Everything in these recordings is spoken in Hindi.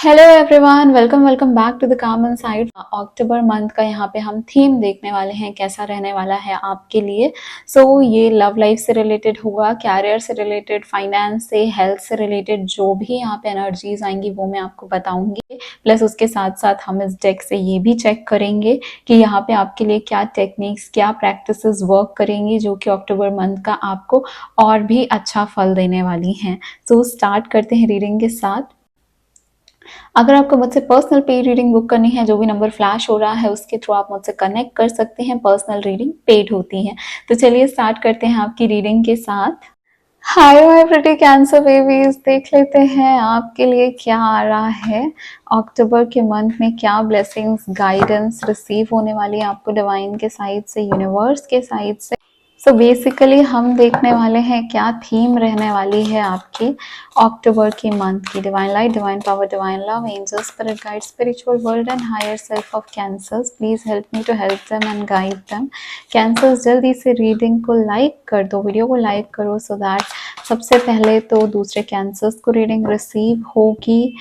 Hello everyone, welcome back to the calm inside. October month का यहाँ पे हम थीम देखने वाले हैं, कैसा रहने वाला है आपके लिए। ये लव लाइफ से रिलेटेड होगा, कैरियर से रिलेटेड, फाइनेंस से, हेल्थ से रिलेटेड जो भी यहाँ पे एनर्जीज आएंगी वो मैं आपको बताऊंगी। प्लस उसके साथ साथ हम इस डेक से ये भी चेक करेंगे कि यहाँ पे आपके लिए क्या टेक्निक्स, क्या प्रैक्टिसेस वर्क करेंगी जो कि अक्टूबर मंथ का आपको और भी अच्छा फल देने वाली हैं। स्टार्ट करते हैं रीडिंग के साथ। अगर आपको मुझसे पर्सनल पेड रीडिंग बुक करनी है, जो भी नंबर फ्लैश हो रहा है उसके थ्रू आप मुझसे कनेक्ट कर सकते हैं। पर्सनल रीडिंग पेड होती है। तो चलिए स्टार्ट करते हैं आपकी रीडिंग के साथ। Hi my pretty cancer babies, देख लेते हैं आपके लिए क्या आ रहा है। अक्टूबर के मंथ में क्या ब्लेसिंग्स, गाइडेंस रिसीव होने वाली है आपको डिवाइन के साइड से, यूनिवर्स के साइड से। बेसिकली हम देखने वाले हैं क्या थीम रहने वाली है आपकी अक्टूबर की मंथ की। Divine light, divine power, divine love, angels, spirit guide, spiritual world and higher self of cancers, please help me to help them and guide them. Cancers जल्दी से रीडिंग को लाइक कर दो, वीडियो को लाइक करो सो दैट सबसे पहले तो दूसरे कैंसर्स को रीडिंग रिसीव होगी,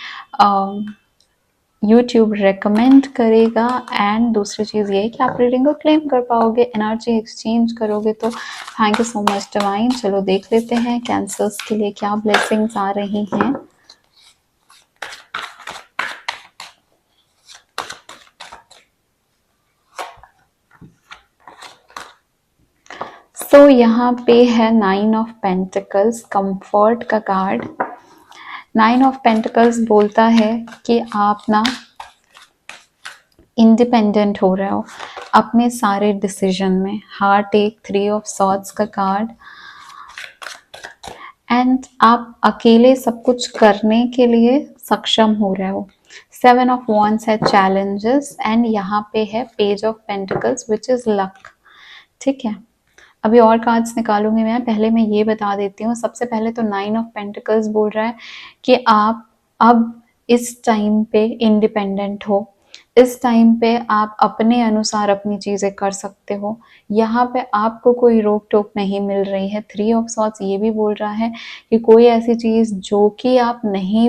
यूट्यूब रेकमेंड करेगा। एंड दूसरी चीज़ ये है कि आप रीडिंग को क्लेम कर पाओगे, एनर्जी एक्सचेंज करोगे। तो thank you so much divine. चलो देख लेते हैं कैंसर्स के लिए क्या ब्लेसिंग्स आ रही हैं। यहाँ पे है 9 ऑफ पेंटिकल्स, कंफर्ट का कार्ड। 9 ऑफ पेंटिकल्स बोलता है कि आप ना इंडिपेंडेंट हो रहे हो अपने सारे डिसीजन में। हार्ट एक 3 ऑफ सॉर्ड्स का कार्ड, एंड आप अकेले सब कुछ करने के लिए सक्षम हो रहे हो। 7 ऑफ वॉन्ड्स है चैलेंजेस, एंड यहाँ पे है page of pentacles which is luck. ठीक है, अभी और कार्ड्स निकालूंगी मैं, पहले मैं ये बता देती हूँ। सबसे पहले तो 9 ऑफ पेंटिकल्स बोल रहा है कि आप अब इस टाइम पे इंडिपेंडेंट हो। इस टाइम पे आप अपने अनुसार अपनी चीजें कर सकते हो। यहाँ पे आपको कोई रोक टोक नहीं मिल रही है। 3 ऑफ सॉर्ड्स ये भी बोल रहा है कि कोई ऐसी चीज जो कि आप नहीं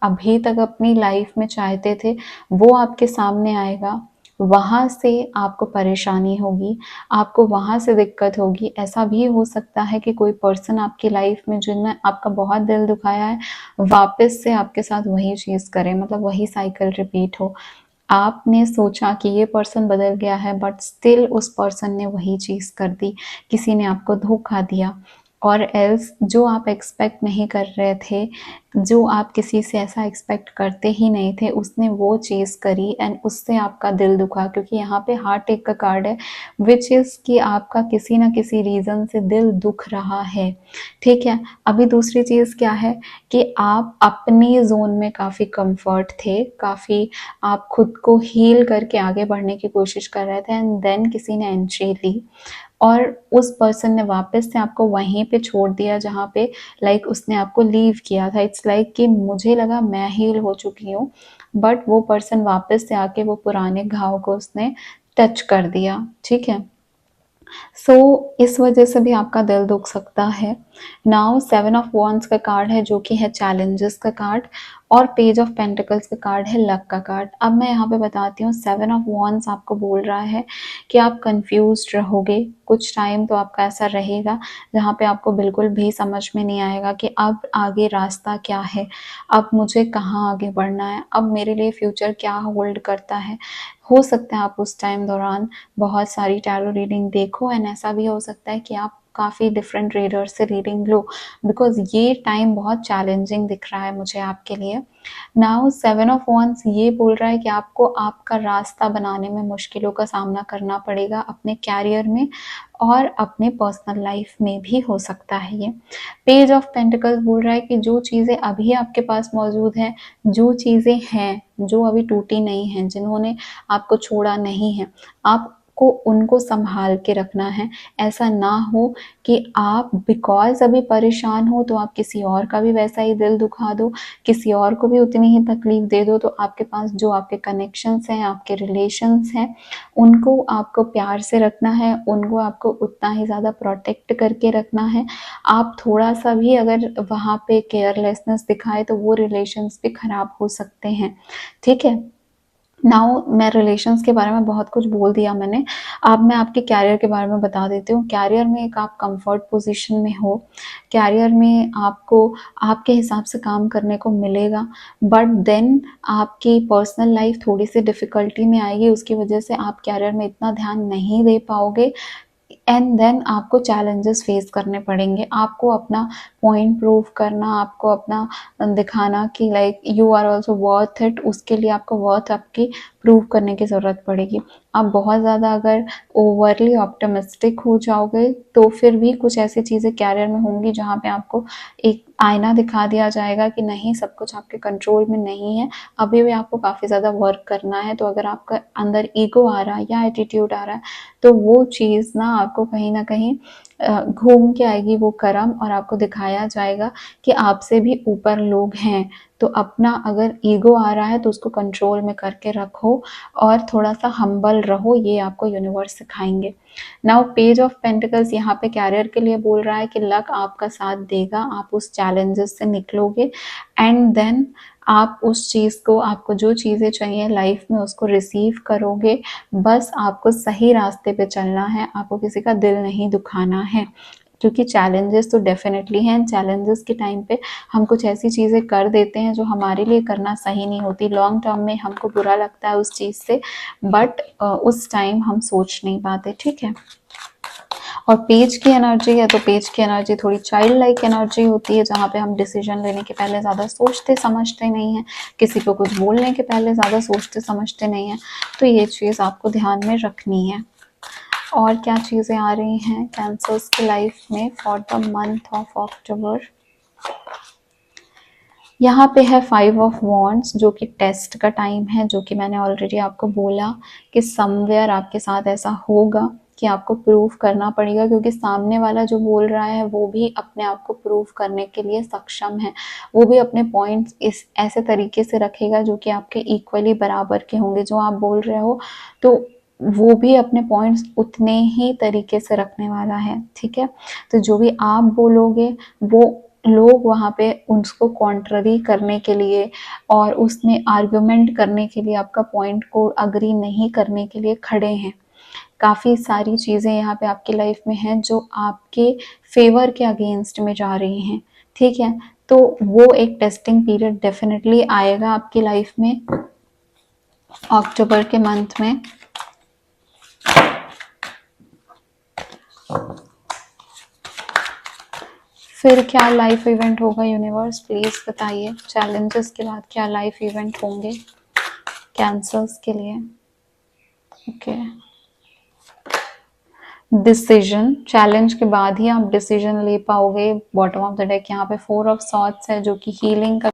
अभी तक अपनी लाइफ में चाहते थे वो आपके सामने आएगा। वहां से आपको परेशानी होगी, आपको वहां से दिक्कत होगी। ऐसा भी हो सकता है कि कोई पर्सन आपकी लाइफ में जिनने आपका बहुत दिल दुखाया है वापस से आपके साथ वही चीज करे, मतलब वही साइकिल रिपीट हो। आपने सोचा कि ये पर्सन बदल गया है बट स्टिल उस पर्सन ने वही चीज कर दी। किसी ने आपको धोखा दिया, और एल्स जो आप एक्सपेक्ट नहीं कर रहे थे, जो आप किसी से ऐसा एक्सपेक्ट करते ही नहीं थे, उसने वो चीज़ करी एंड उससे आपका दिल दुखा। क्योंकि यहाँ पे हार्ट एक का कार्ड है विच इज़ कि आपका किसी ना किसी रीज़न से दिल दुख रहा है। ठीक है, अभी दूसरी चीज़ क्या है कि आप अपनी जोन में काफ़ी कंफर्ट थे, काफ़ी आप खुद को हील करके आगे बढ़ने की कोशिश कर रहे थे, एंड देन किसी ने एंट्री ली और उस पर्सन ने वापस से आपको वहीं पे छोड़ दिया जहाँ पे लाइक उसने आपको लीव किया था। इट्स लाइक कि मुझे लगा मैं हील हो चुकी हूँ, बट वो पर्सन वापस से आके वो पुराने घाव को उसने टच कर दिया। ठीक है, इस वजह से भी आपका दिल दुख सकता है। नाउ 7 ऑफ वॉन्ड्स का कार्ड है जो कि है चैलेंजेस का कार्ड, और पेज ऑफ पेंटिकल्स का कार्ड है लक का कार्ड। अब मैं यहाँ पे बताती हूँ। 7 ऑफ वॉन्ड्स आपको बोल रहा है कि आप कंफ्यूज्ड रहोगे कुछ टाइम, तो आपका ऐसा रहेगा जहाँ पे आपको बिल्कुल भी समझ में नहीं आएगा कि अब आगे रास्ता क्या है, अब मुझे कहाँ आगे बढ़ना है, अब मेरे लिए फ्यूचर क्या होल्ड करता है। हो सकता है आप उस टाइम दौरान बहुत सारी टैरो रीडिंग देखो, एंड ऐसा भी हो सकता है कि आप काफ़ी डिफरेंट रीडर से रीडिंग लो, बिकॉज ये टाइम बहुत चैलेंजिंग दिख रहा है मुझे आपके लिए। नाउ 7 ऑफ वॉन्ड्स ये बोल रहा है कि आपको आपका रास्ता बनाने में मुश्किलों का सामना करना पड़ेगा, अपने कैरियर में और अपने पर्सनल लाइफ में भी हो सकता है ये। पेज ऑफ पेंटिकल्स बोल रहा है कि जो चीज़ें अभी आपके पास मौजूद हैं, जो चीज़ें हैं जो अभी टूटी नहीं हैं, जिन्होंने आपको छोड़ा नहीं है, आप आपको उनको संभाल के रखना है। ऐसा ना हो कि आप बिकॉज़ अभी परेशान हो तो आप किसी और का भी वैसा ही दिल दुखा दो, किसी और को भी उतनी ही तकलीफ दे दो। तो आपके पास जो आपके कनेक्शंस हैं, आपके रिलेशंस हैं, उनको आपको प्यार से रखना है, उनको आपको उतना ही ज़्यादा प्रोटेक्ट करके रखना है। आप थोड़ा-सा भी अगर वहाँ पे केयरलेसनेस दिखाएँ तो वो रिलेशंस भी खराब हो सकते हैं, ठीक है? नाउ मैं रिलेशंस के बारे में बहुत कुछ बोल दिया मैंने। अब मैं आपके करियर के बारे में बता देती हूँ। करियर में एक आप कंफर्ट पोज़ीशन में हो, करियर में आपको आपके हिसाब से काम करने को मिलेगा, बट देन आपकी पर्सनल लाइफ़ थोड़ी-सी डिफ़िकल्टी में आएगी, उसकी वजह से आप करियर में इतना ध्यान नहीं दे पाओगे एंड देन आपको चैलेंजेस फेस करने पड़ेंगे। आपको अपना पॉइंट प्रूव करना, आपको अपना दिखाना कि like you are also worth it, उसके लिए आपको वर्थ आपकी प्रूव करने की ज़रूरत पड़ेगी। आप बहुत ज़्यादा अगर ओवरली ऑप्टिमिस्टिक हो जाओगे तो फिर भी कुछ ऐसी चीज़ें करियर में होंगी जहाँ पे आपको एक आईना दिखा दिया जाएगा कि नहीं, सब कुछ आपके कंट्रोल में नहीं है, अभी भी आपको काफ़ी ज़्यादा वर्क करना है। तो अगर आपका अंदर ईगो आ रहा है या एटीट्यूड आ रहा है तो वो चीज़ ना आपको कहीं न कहीं घूम के आएगी वो कर्म, और आपको दिखाया जाएगा कि आपसे भी ऊपर लोग हैं। तो अपना अगर ईगो आ रहा है तो उसको कंट्रोल में करके रखो और थोड़ा-सा हम्बल रहो, ये आपको यूनिवर्स सिखाएँगे। नाउ पेज ऑफ पेंटिकल्स यहाँ पे करियर के लिए बोल रहा है कि लक आपका साथ देगा, आप उस चैलेंजेस से निकलोगे एंड देन आप उस चीज़ को, आपको जो चीज़ें चाहिए लाइफ में उसको रिसीव करोगे। बस आपको सही रास्ते पे चलना है, आपको किसी का दिल नहीं दुखाना है, क्योंकि चैलेंजेस तो डेफ़िनेटली हैं। चैलेंजेस के टाइम पे हम कुछ ऐसी चीज़ें कर देते हैं जो हमारे लिए करना सही नहीं होती। लॉन्ग टर्म में हमको बुरा लगता है उस चीज़ से, बट उस टाइम हम सोच नहीं पाते, ठीक है? और पेज की एनर्जी है तो पेज की एनर्जी थोड़ी चाइल्ड लाइक एनर्जी होती है, जहाँ पे हम डिसीजन लेने के पहले ज़्यादा सोचते समझते नहीं हैं, किसी को कुछ बोलने के पहले ज़्यादा सोचते समझते नहीं हैं। तो ये चीज़ आपको ध्यान में रखनी है। और क्या चीज़ें आ रही हैं कैंसर्स की लाइफ में for the month of October? यहाँ पे है 5 ऑफ वॉन्ड्स जो कि टेस्ट का टाइम है, जो कि मैंने ऑलरेडी आपको बोला कि समवेयर आपके साथ ऐसा होगा कि आपको प्रूव करना पड़ेगा, क्योंकि सामने वाला जो बोल रहा है वो भी अपने आप को प्रूव करने के लिए सक्षम है। वो भी अपने पॉइंट्स इस ऐसे तरीके से रखेगा जो कि आपके इक्वली बराबर के होंगे। जो आप बोल रहे हो तो वो भी अपने पॉइंट्स उतने ही तरीके से रखने वाला है, ठीक है? तो जो भी आप बोलोगे वो लोग वहाँ पे उसको कॉन्ट्ररी करने के लिए और उसमें आर्गुमेंट करने के लिए, आपका पॉइंट को अग्री नहीं करने के लिए खड़े हैं। काफ़ी सारी चीज़ें यहाँ पे आपकी लाइफ में हैं जो आपके फेवर के अगेंस्ट में जा रही हैं, ठीक है? तो वो एक टेस्टिंग पीरियड डेफिनेटली आएगा आपकी लाइफ में अक्टूबर के मंथ में। फिर क्या लाइफ इवेंट होगा यूनिवर्स, प्लीज़ बताइए। चैलेंजेस के बाद क्या लाइफ इवेंट होंगे कैंसर्स के लिए? ओके, डिसीजन, चैलेंज के बाद ही आप डिसीजन ले पाओगे। बॉटम ऑफ द डेक यहाँ पे 4 ऑफ सॉर्ड्स है जो कि हीलिंग का।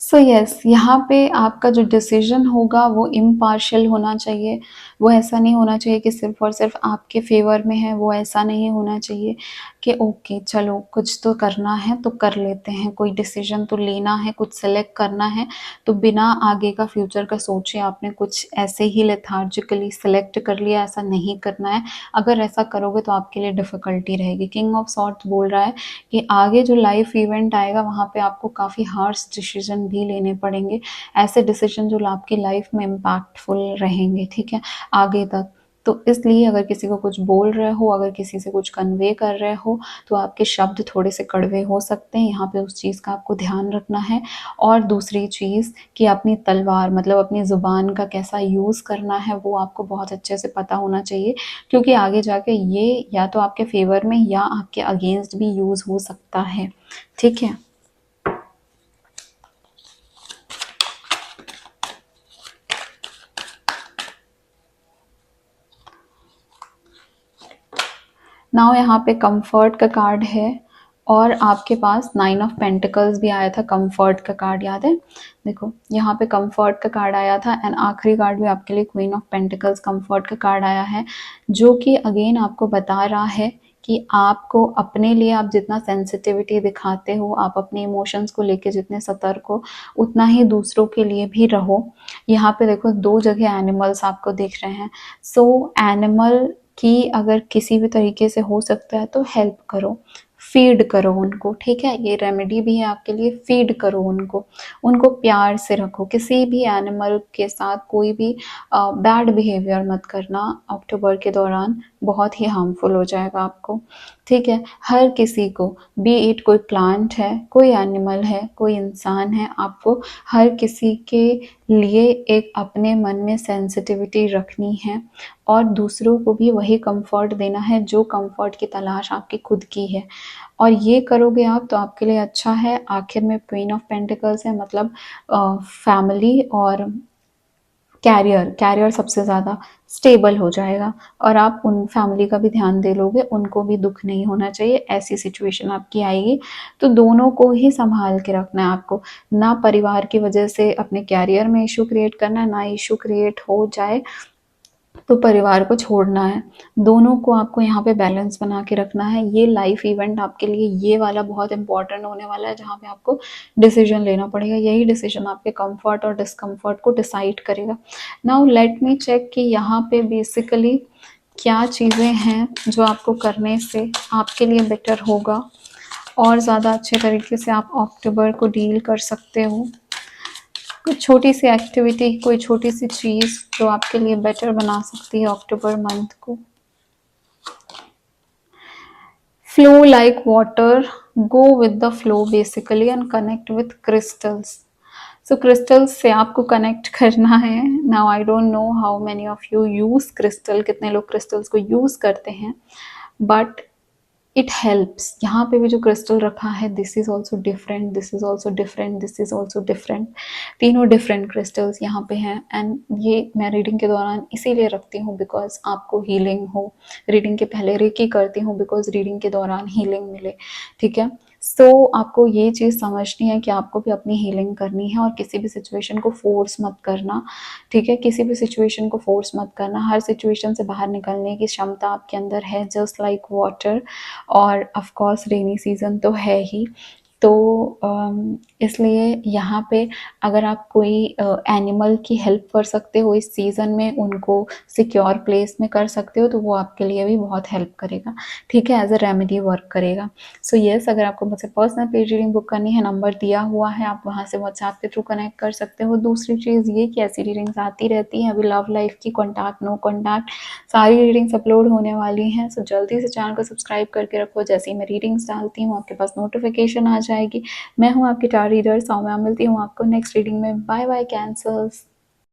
सो यस, यहाँ पे आपका जो डिसीजन होगा वो इम्पार्शियल होना चाहिए। वो ऐसा नहीं होना चाहिए कि सिर्फ़ और सिर्फ़ आपके फ़ेवर में है, वो ऐसा नहीं होना चाहिए कि ओके चलो कुछ तो करना है तो कर लेते हैं, कोई डिसीजन तो लेना है, कुछ सेलेक्ट करना है, तो बिना आगे का फ्यूचर का सोचे आपने कुछ ऐसे ही लेथार्जिकली सेलेक्ट कर लिया, ऐसा नहीं करना है। अगर ऐसा करोगे तो आपके लिए डिफ़िकल्टी रहेगी। किंग ऑफ सॉर्ड्स बोल रहा है कि आगे जो लाइफ इवेंट आएगा वहाँ पे आपको काफ़ी हार्श डिसीजन भी लेने पड़ेंगे, ऐसे डिसीजन जो आपकी लाइफ में इम्पैक्टफुल रहेंगे, ठीक है, आगे तक। तो इसलिए अगर किसी को कुछ बोल रहे हो, अगर किसी से कुछ कन्वे कर रहे हो तो आपके शब्द थोड़े से कड़वे हो सकते हैं, यहाँ पे उस चीज़ का आपको ध्यान रखना है। और दूसरी चीज़ कि अपनी तलवार मतलब अपनी ज़ुबान का कैसा यूज़ करना है वो आपको बहुत अच्छे से पता होना चाहिए, क्योंकि आगे जाके ये या तो आपके फेवर में या आपके अगेंस्ट भी यूज़ हो सकता है, ठीक है? नाउ यहाँ पे कंफर्ट का कार्ड है और आपके पास 9 ऑफ पेंटिकल्स भी आया था, कंफर्ट का कार्ड याद है? देखो यहाँ पे कंफर्ट का कार्ड आया था एंड आखिरी कार्ड भी आपके लिए क्वीन ऑफ पेंटिकल्स कंफर्ट का कार्ड आया है, जो कि अगेन आपको बता रहा है कि आपको अपने लिए आप जितना सेंसिटिविटी दिखाते हो, आप अपने इमोशंस को लेके जितने सतर्क हो, उतना ही दूसरों के लिए भी रहो। यहाँ पे देखो 2 जगह एनिमल्स आपको दिख रहे हैं। सो एनिमल की अगर किसी भी तरीके से हो सकता है तो हेल्प करो, फीड करो उनको, ठीक है? ये रेमेडी भी है आपके लिए, फीड करो उनको, उनको प्यार से रखो। किसी भी एनिमल के साथ कोई भी बैड बिहेवियर मत करना अक्टूबर के दौरान, बहुत ही हार्मफुल हो जाएगा आपको, ठीक है? हर किसी को, बी इट कोई प्लांट है, कोई एनिमल है, कोई इंसान है, आपको हर किसी के लिए एक अपने मन में सेंसिटिविटी रखनी है और दूसरों को भी वही कंफर्ट देना है जो कंफर्ट की तलाश आपकी खुद की है। और ये करोगे आप तो आपके लिए अच्छा है। आखिर में क्वीन ऑफ पेंटिकल्स है, मतलब फैमिली और कैरियर सबसे ज़्यादा स्टेबल हो जाएगा और आप उन फैमिली का भी ध्यान दे लोगे, उनको भी दुख नहीं होना चाहिए, ऐसी सिचुएशन आपकी आएगी। तो दोनों को ही संभाल के रखना है आपको, ना परिवार की वजह से अपने कैरियर में इशू क्रिएट करना है, ना इशू क्रिएट हो जाए तो परिवार को छोड़ना है। दोनों को आपको यहाँ पे बैलेंस बना के रखना है। ये लाइफ इवेंट आपके लिए ये वाला बहुत इंपॉर्टेंट होने वाला है, जहाँ पे आपको डिसीजन लेना पड़ेगा। यही डिसीजन आपके कंफर्ट और डिस्कम्फर्ट को डिसाइड करेगा। नाउ लेट मी चेक कि यहाँ पे बेसिकली क्या चीज़ें हैं जो आपको करने से आपके लिए बेटर होगा और ज़्यादा अच्छे तरीके से आप अक्टूबर को डील कर सकते हो। कोई छोटी सी एक्टिविटी, कोई छोटी सी चीज़ जो आपके लिए बेटर बना सकती है अक्टूबर मंथ को। Flow like water, go with the flow basically and connect with crystals. So crystals से आपको कनेक्ट करना है। Now I don't know how many of you use crystal, कितने लोग क्रिस्टल्स को यूज़ करते हैं, बट इट हेल्प्स। यहाँ पे भी जो क्रिस्टल रखा है, this is also different, this is also different, this is also different, तीनों डिफरेंट क्रिस्टल्स यहाँ पे हैं। एंड ये मैं रीडिंग के दौरान इसीलिए रखती हूँ बिकॉज आपको हीलिंग हो। रीडिंग के पहले रेकी करती हूँ बिकॉज रीडिंग के दौरान हीलिंग मिले, ठीक है? सो आपको ये चीज़ समझनी है कि आपको भी अपनी हीलिंग करनी है और किसी भी सिचुएशन को फोर्स मत करना, ठीक है? किसी भी सिचुएशन को फोर्स मत करना। हर सिचुएशन से बाहर निकलने की क्षमता आपके अंदर है, जस्ट लाइक वाटर। और ऑफ कोर्स रेनी सीज़न तो है ही, तो इसलिए यहाँ पे अगर आप कोई एनिमल की हेल्प कर सकते हो इस सीज़न में, उनको सिक्योर प्लेस में कर सकते हो, तो वो आपके लिए भी बहुत हेल्प करेगा, ठीक है? एज अ रेमेडी वर्क करेगा। सो येस, अगर आपको मुझसे पर्सनल पेज रीडिंग बुक करनी है, नंबर दिया हुआ है, आप वहाँ से व्हाट्सएप के थ्रू कनेक्ट कर सकते हो। दूसरी चीज़ ये कि ऐसी रीडिंग्स आती रहती हैं। अभी लव लाइफ की कॉन्टैक्ट, नो कॉन्टैक्ट, सारी रीडिंग्स अपलोड होने वाली हैं। सो जल्दी से चैनल को सब्सक्राइब करके रखो, जैसे ही मैं रीडिंग्स डालती हूँ आपके पास नोटिफिकेशन आ जाएगी। मैं हूँ आपकी टार रीडर सौम्या, मिलती हूँ आपको नेक्स्ट रीडिंग में। Bye bye cancers.